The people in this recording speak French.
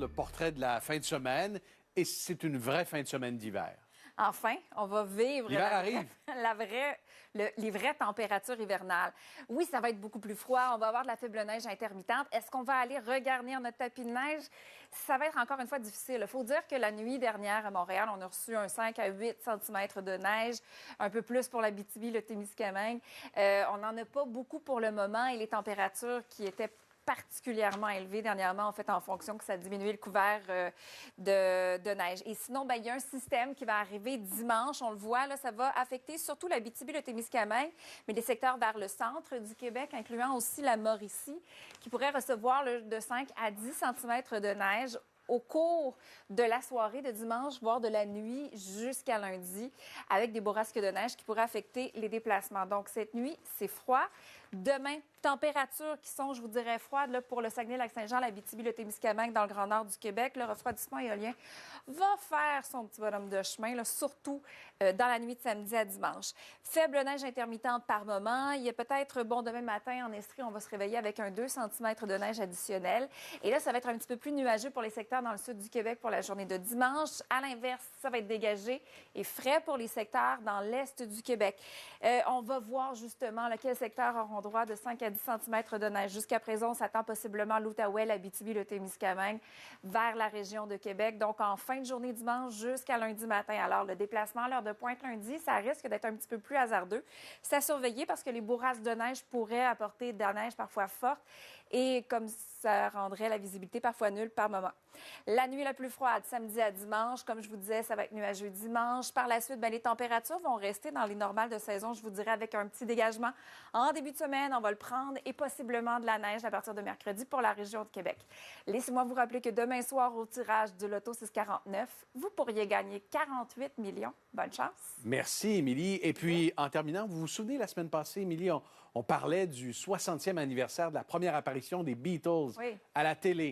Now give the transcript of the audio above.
le portrait de la fin de semaine. Et c'est une vraie fin de semaine d'hiver. Enfin, on va vivre L'hiver arrive. les vraies températures hivernales. Oui, ça va être beaucoup plus froid. On va avoir de la faible neige intermittente. Est-ce qu'on va aller regarnir notre tapis de neige? Ça va être encore une fois difficile. Il faut dire que la nuit dernière à Montréal, on a reçu un 5 à 8 cm de neige, un peu plus pour l'Abitibi, le Témiscamingue. On n'en a pas beaucoup pour le moment et les températures qui étaient particulièrement élevé dernièrement, en fait, en fonction que ça diminue le couvert de neige. Et sinon, il y a un système qui va arriver dimanche. On le voit, là, ça va affecter surtout l'Abitibi, le Témiscamingue, mais des secteurs vers le centre du Québec, incluant aussi la Mauricie, qui pourrait recevoir de 5 à 10 cm de neige au cours de la soirée de dimanche, voire de la nuit jusqu'à lundi, avec des bourrasques de neige qui pourraient affecter les déplacements. Donc, cette nuit, c'est froid. Demain, températures qui sont, je vous dirais, froides là, pour le Saguenay-Lac-Saint-Jean, l'Abitibi, le Témiscamingue, dans le Grand Nord du Québec. Le refroidissement éolien va faire son petit bonhomme de chemin, là, surtout dans la nuit de samedi à dimanche. Faible neige intermittente par moment. Il y a peut-être, demain matin, en Estrie, on va se réveiller avec un 2 cm de neige additionnel. Et là, ça va être un petit peu plus nuageux pour les secteurs dans le sud du Québec pour la journée de dimanche. À l'inverse, ça va être dégagé et frais pour les secteurs dans l'est du Québec. On va voir justement quels secteurs auront droit de 5 à 10 cm de neige. Jusqu'à présent, on s'attend possiblement l'Outaouais, l'Abitibi, le Témiscamingue vers la région de Québec. Donc, en fin de journée dimanche jusqu'à lundi matin. Alors, le déplacement à l'heure de pointe lundi, ça risque d'être un petit peu plus hasardeux. C'est à surveiller parce que les bourrasques de neige pourraient apporter de la neige parfois forte et comme ça rendrait la visibilité parfois nulle par moment. La nuit la plus froide, samedi à dimanche. Comme je vous disais, ça va être nuageux dimanche. Par la suite, les températures vont rester dans les normales de saison, je vous dirais, avec un petit dégagement. En début de semaine, on va le prendre et possiblement de la neige à partir de mercredi pour la région de Québec. Laissez-moi vous rappeler que demain soir, au tirage du Loto 649, vous pourriez gagner 48 millions. Bonne chance. Merci, Émilie. Et puis, en terminant, vous vous souvenez, la semaine passée, Émilie, on parlait du 60e anniversaire de la première apparition des Beatles à la télé.